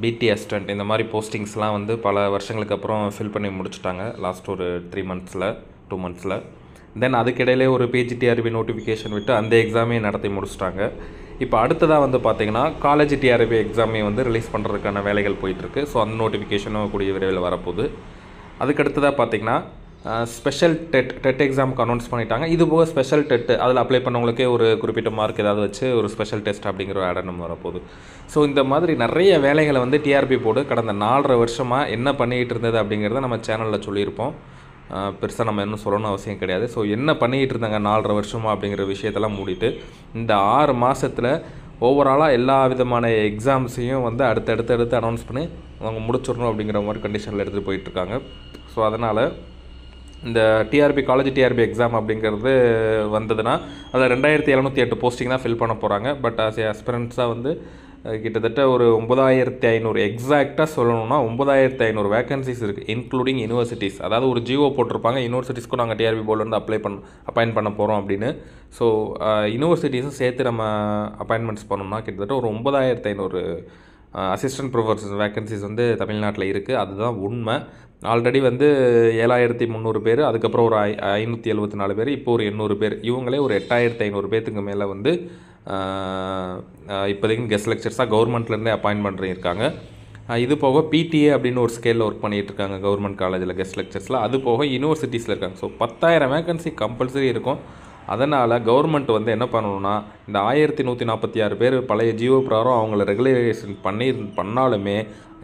பிடி அசிஸ்டன்ட் இந்த மாதிரி போஸ்டிங்ஸ்லாம் வந்து பல வருஷங்களுக்கு அப்புறம் ஃபில் பண்ணி முடிச்சுட்டாங்க லாஸ்ட் ஒரு 3 மந்த்ஸில் 2 மந்த்ஸில். தென் அதுக்கிடையிலே ஒரு பிஜிடிஆர்பி நோட்டிஃபிகேஷன் விட்டு அந்த எக்ஸாமே நடத்தி முடிச்சிட்டாங்க. இப்போ அடுத்ததாக வந்து பார்த்திங்கன்னா காலேஜ் டிஆர்பி எக்ஸாமே வந்து ரிலீஸ் பண்ணுறதுக்கான வேலைகள் போயிட்டுருக்கு. ஸோ அந்த நோட்டிஃபிகேஷனும் கூடிய விரைவில் வரப்போகுது. அதுக்கடுத்ததாக பார்த்திங்கன்னா ஸ்பெஷல் டெட் எக்ஸாமுக்கு அனௌன்ஸ் பண்ணிட்டாங்க. இது போக ஸ்பெஷல் டெட்டு அதில் அப்ளை பண்ணவங்களுக்கே ஒரு குறிப்பிட்ட மார்க் ஏதாவது வச்சு ஒரு ஸ்பெஷல் டெஸ்ட் அப்படிங்கிற ஒரு ஆடனம் வரப்போகுது. ஸோ இந்த மாதிரி நிறைய வேலைகளை வந்து டிஆர்பி போர்டு கடந்த 4.5 வருஷமாக என்ன பண்ணிக்கிட்டு இருந்தது அப்படிங்கிறத நம்ம சேனலில் சொல்லியிருப்போம். பெருசாக நம்ம இன்னும் சொல்லணும்னு அவசியம் கிடையாது. ஸோ என்ன பண்ணிக்கிட்டு இருந்தாங்க 4.5 வருஷமாக அப்படிங்கிற விஷயத்தெல்லாம் மூடிட்டு இந்த 6 மாதத்தில் ஓவராலாக எல்லா விதமான எக்ஸாம்ஸையும் வந்து அடுத்து அனௌன்ஸ் பண்ணி அவங்க முடிச்சிடணும் அப்படிங்கிற மாதிரி கண்டிஷனில் எடுத்துகிட்டு போயிட்டுருக்காங்க. ஸோ அதனால் இந்த டிஆர்பி காலேஜ் டிஆர்பி எக்ஸாம் அப்படிங்கிறது வந்ததுன்னா அதில் 2708 போஸ்டிங் தான் ஃபில் பண்ண போகிறாங்க. பட் ஆஸ்பிரண்ட்ஸாக வந்து கிட்டத்தட்ட ஒரு 9500 எக்ஸாக்டாக சொல்லணும்னா 9500 வேகன்சிஸ் இருக்குது, இன்க்ளூடிங் யூனிவர்சிட்டிஸ். அதாவது ஒரு ஜிஓ போட்டிருப்பாங்க, யூனிவர்சிட்டிஸ்க்கும் நாங்கள் டிஆர்பி போர்டிலேருந்து அப்பாயின்ட் பண்ண போகிறோம் அப்படின்னு. ஸோ யூனிவர்சிட்டிஸும் சேர்த்து நம்ம அப்பாயின்மெண்ட்ஸ் பண்ணோம்னா கிட்டத்தட்ட ஒரு 9500 அசிஸ்டன்ட் ப்ரொஃபஸர் வேகன்சிஸ் வந்து தமிழ்நாட்டில் இருக்குது. அதுதான் உண்மை. ஆல்ரெடி வந்து 7300 பேர், அதுக்கப்புறம் ஒரு 574 பேர், இப்போ ஒரு 800 பேர், இவங்களே ஒரு 8500 பேர்த்துக்கு மேலே வந்து இப்போதைக்கு கெஸ்ட் லெக்சர்ஸாக கவர்மெண்ட்லேருந்தே அப்பாயின்ட் பண்ணியிருக்காங்க. இது போக பிடிஏ அப்படின்னு ஒரு ஸ்கேலில் ஒர்க் பண்ணிகிட்ருக்காங்க கவர்மெண்ட் காலேஜில் கெஸ்ட் லெக்சர்ஸில். அது போக யூனிவர்சிட்டிஸில் இருக்காங்க. ஸோ 10,000 வேகன்சி கம்பல்சரி இருக்கும். அதனால் கவர்மெண்ட் வந்து என்ன பண்ணணும்னா இந்த 1146 பேர் பழைய ஜியோ பிரகாரம் அவங்கள ரெகுலேஷன் பண்ணாலுமே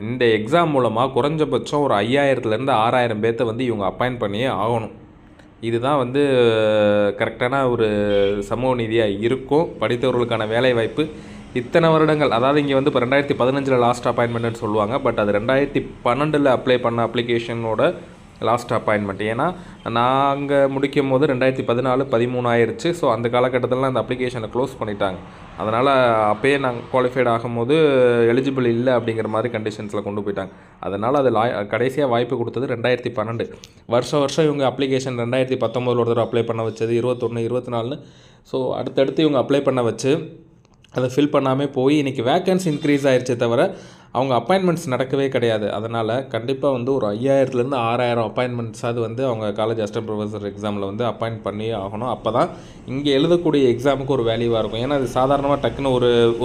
இந்த எக்ஸாம் மூலமாக குறைஞ்சபட்சம் ஒரு 5000லேருந்து 6000 பேர்த்தை வந்து இவங்க அப்பாயிண்ட் பண்ணியே ஆகணும். இதுதான் வந்து கரெக்டான ஒரு சமூக நீதியாக இருக்கும். படித்தவர்களுக்கான வேலை வாய்ப்பு இத்தனை வருடங்கள், அதாவது இங்கே வந்து இப்போ 2015 லாஸ்ட் அப்பாயின்மெண்ட்னு சொல்லுவாங்க. பட் அது 2012 அப்ளை பண்ண அப்ளிகேஷனோட லாஸ்ட் அப்பாயின்மெண்ட். ஏன்னா நாங்கள் முடிக்கும் போது 2014 13 ஆயிடுச்சு. ஸோ அந்த காலகட்டத்தில் அந்த அப்ளிகேஷனை க்ளோஸ் பண்ணிட்டாங்க. அதனால் அப்போயே நாங்கள் குவாலிஃபைட் ஆகும்போது எலிஜிபிள் இல்லை அப்படிங்கிற மாதிரி கண்டிஷன்ஸில் கொண்டு போயிட்டாங்க. அதனால் அது கடைசியாக வாய்ப்பு கொடுத்தது 2012. வருஷம் இவங்க அப்ளிகேஷன் 2019 ஒரு தடவை அப்ளை பண்ண வச்சது, 21 24. ஸோ அடுத்தடுத்து இவங்க அப்ளை பண்ண வச்சு அதை ஃபில் பண்ணாமல் போய் இன்றைக்கி வேக்கன்சி இன்க்ரீஸ் ஆகிடுச்சே தவிர அவங்க அப்பாயின்மெண்ட்ஸ் நடக்கவே கிடையாது. அதனால் கண்டிப்பாக வந்து ஒரு 5000லேருந்து 6000 அப்பாயின்மெண்ட்ஸாவது வந்து அவங்க காலேஜ் அசிஸ்டன்ட் ப்ரொஃபஸர் எக்ஸாமில் வந்து அப்பாயிண்ட் பண்ணி ஆகணும். அப்போ தான் இங்கே எழுதக்கூடிய எக்ஸாமுக்கு ஒரு வேல்யூவாக இருக்கும். ஏன்னா அது சாதாரணமாக டக்குன்னு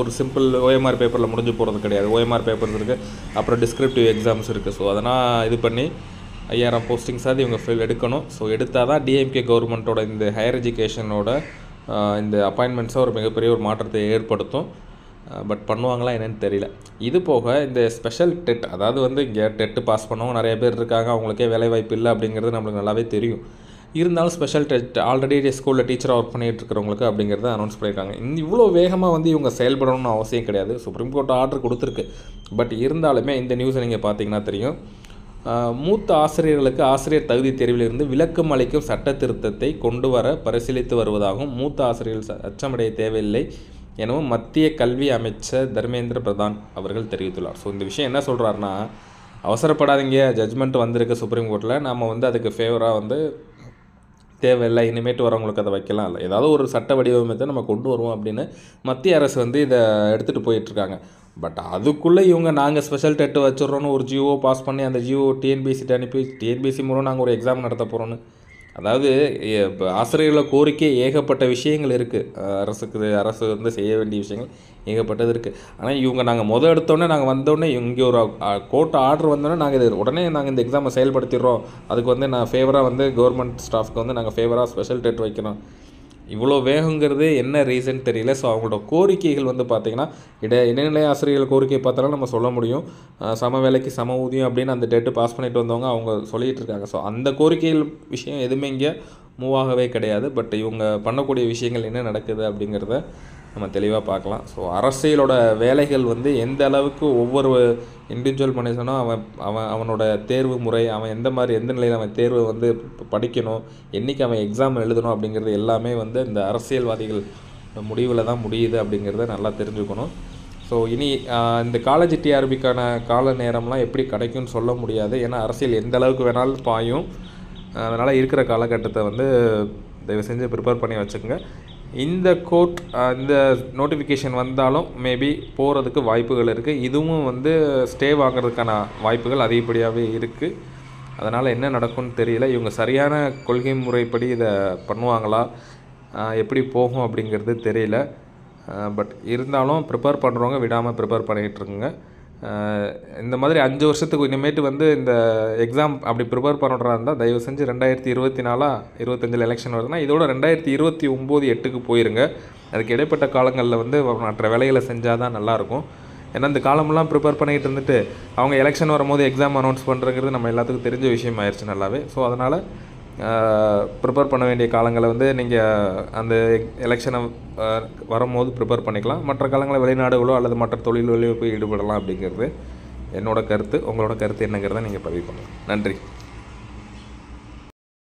ஒரு சிம்பிள் ஓஎம்ஆர் பேப்பரில் முடிஞ்சு போகிறது கிடையாது. ஓஎம்ஆர் பேப்பர்ஸ் இருக்குது, அப்புறம் டிஸ்கிரிப்டிவ் எக்ஸாம்ஸ் இருக்குது. ஸோ அதனால் இது பண்ணி 5000 போஸ்டிங்ஸாவது இவங்க எடுக்கணும். ஸோ எடுத்தால் தான் டிஎம்கே கவர்மெண்ட்டோட இந்த ஹையர் எஜுகேஷனோட இந்த அப்பாயின்மெண்ட்ஸாக ஒரு மிகப்பெரிய ஒரு மாற்றத்தை ஏற்படுத்தும். பட் பண்ணுவாங்களா என்னென்னு தெரியல. இது போக இந்த ஸ்பெஷல் டெட், அதாவது வந்து இங்கே டெட்டு பாஸ் பண்ணவங்க நிறைய பேர் இருக்காங்க, அவங்களுக்கே வேலைவாய்ப்பு இல்லை அப்படிங்கிறது நம்மளுக்கு நல்லாவே தெரியும். இருந்தாலும் ஸ்பெஷல் டெட் ஆல்ரெடி ஸ்கூலில் டீச்சராக ஒர்க் பண்ணிகிட்டு இருக்கிறவங்களுக்கு அப்படிங்கிறத அனௌன்ஸ் பண்ணியிருக்காங்க. இவ்வளோ வேகமாக வந்து இவங்க செயல்படணும்னு அவசியம் கிடையாது. சுப்ரீம் கோர்ட் ஆர்டர் கொடுத்துருக்கு. பட் இருந்தாலுமே இந்த நியூஸை நீங்கள் பார்த்தீங்கன்னா தெரியும். மூத்த ஆசிரியர்களுக்கு ஆசிரியர் தகுதி தேர்விலிருந்து விலக்கம் அளிக்கும் சட்ட திருத்தத்தை கொண்டு வர பரிசீலித்து வருவதாகவும் மூத்த ஆசிரியர்கள் அச்சமடைய தேவையில்லை எனவும் மத்திய கல்வி அமைச்சர் தர்மேந்திர பிரதான் அவர்கள் தெரிவித்துள்ளார். ஸோ இந்த விஷயம் என்ன சொல்கிறாருன்னா, அவசரப்படாதீங்க, ஜட்ஜ்மெண்ட் வந்திருக்கு சுப்ரீம் கோர்ட்டில், நம்ம வந்து அதுக்கு ஃபேவராக வந்து தேவையில்லை, இனிமேட்டு வரவங்களுக்கு அதை வைக்கலாம் இல்லை, ஏதாவது ஒரு சட்ட வடிவமைத்தை நம்ம கொண்டு வருவோம் அப்படின்னு மத்திய அரசு வந்து இதை எடுத்துகிட்டு போயிட்டுருக்காங்க. பட் அதுக்குள்ளே இவங்க நாங்கள் ஸ்பெஷல் டெட்டு வச்சுட்றோன்னு ஒரு ஜிஓ பாஸ் பண்ணி அந்த ஜிஓ டிஎன்பிசிட்டு அனுப்பி டிஎன்பிசி மூலம் நாங்கள் ஒரு எக்ஸாம் நடத்த போகிறோன்னு, அதாவது ஆசிரியர்கள கோரிக்கை ஏகப்பட்ட விஷயங்கள் இருக்குது. அரசு வந்து செய்ய வேண்டிய விஷயங்கள் ஏகப்பட்டது இருக்குது. ஆனால் இவங்க நாங்கள் எடுத்தோடனே நாங்கள் வந்தோடனே இங்கே ஒரு கோர்ட் ஆர்டர் வந்தோடனே நாங்கள் உடனே நாங்கள் இந்த எக்ஸாமை செயல்படுத்திடுறோம், அதுக்கு வந்து நான் ஃபேவராக வந்து கவர்மெண்ட் ஸ்டாஃப்க்கு வந்து நாங்கள் ஃபேவராக ஸ்பெஷல் டெட் வைக்கணும், இவ்வளோ வேகங்கிறது என்ன ரீசன் தெரியல. ஸோ அவங்களோட கோரிக்கைகள் வந்து பார்த்திங்கன்னா இடைநிலை ஆசிரியர்கள் கோரிக்கை பார்த்தாலும் நம்ம சொல்ல முடியும், சம வேலைக்கு சம ஊதியம் அப்படின்னு அந்த டெட்டு பாஸ் பண்ணிட்டு வந்தவங்க அவங்க சொல்லிகிட்டு இருக்காங்க. ஸோ அந்த கோரிக்கைகள் விஷயம் எதுவுமே இங்கே மூவ் ஆகவே கிடையாது. பட் இவங்க பண்ணக்கூடிய விஷயங்கள் என்ன நடக்குது அப்படிங்கிறத நம்ம தெளிவாக பார்க்கலாம். ஸோ அரசியலோட வேலைகள் வந்து எந்த அளவுக்கு ஒவ்வொரு இண்டிவிஜுவல் மனுஷனும் அவனோட தேர்வு முறை, அவன் எந்த நிலையில் அவன் தேர்வு வந்து படிக்கணும், என்றைக்கு அவன் எக்ஸாம் எழுதணும் அப்படிங்கிறது எல்லாமே வந்து இந்த அரசியல்வாதிகள் முடிவில் தான் முடியுது அப்படிங்கிறத நல்லா தெரிஞ்சுக்கணும். ஸோ இனி இந்த காலேஜ் டிஆர்பிக்கான கால நேரம்லாம் எப்படி கிடைக்கும்னு சொல்ல முடியாது. ஏன்னா அரசியல் எந்த அளவுக்கு வேணாலும் பாயும். அதனால் இருக்கிற காலகட்டத்தை வந்து தயவு செஞ்சு ப்ரிப்பேர் பண்ணி வச்சுக்கோங்க. இந்த கோர்ட் இந்த நோட்டிஃபிகேஷன் வந்தாலும் மேபி போகிறதுக்கு வாய்ப்புகள் இருக்குது. இதுவும் வந்து ஸ்டே வாங்குறதுக்கான வாய்ப்புகள் அதிகப்படியாகவே இருக்குது. அதனால் என்ன நடக்கும்னு தெரியல. இவங்க சரியான கொள்கை முறைப்படி இதை பண்ணுவாங்களா, எப்படி போகும் அப்படிங்கிறது தெரியல. பட் இருந்தாலும் ப்ரிப்பேர் பண்ணுறவங்க விடாமல் ப்ரிப்பேர் பண்ணிகிட்ருக்குங்க. இந்த மாதிரி 5 வருஷத்துக்கு இனிமேட்டு வந்து இந்த எக்ஸாம் அப்படி ப்ரிப்பேர் பண்ணுறதா இருந்தால் தயவு செஞ்சு 2024 25 எலெக்ஷன் வருதுன்னா இதோட 2029 8க்கு போயிருங்க. அதுக்கு இடைப்பட்ட காலங்களில் வந்து மற்ற வேலைகளை செஞ்சால் தான் நல்லாயிருக்கும். ஏன்னா இந்த காலமெல்லாம் ப்ரிப்பேர் பண்ணிகிட்டு இருந்துட்டு அவங்க எலெக்ஷன் வரும்போது எக்ஸாம் அனௌன்ஸ் பண்ணுறங்கிறது நம்ம எல்லாத்துக்கும் தெரிஞ்ச விஷயம் ஆயிடுச்சு நல்லாவே. ஸோ அதனால் ப்ரிப்பேர் பண்ண வேண்டிய காலங்களை வந்து நீங்கள் அந்த எலெக்ஷனை வரும்போது ப்ரிப்பேர் பண்ணிக்கலாம். மற்ற காலங்களில் வெளிநாடுகளோ அல்லது மற்ற தொழில்களிலோ போய் ஈடுபடலாம் அப்படிங்கிறது என்னோடய கருத்து. உங்களோட கருத்து என்னங்கிறத நீங்கள் பதிவு பண்ணலாம். நன்றி.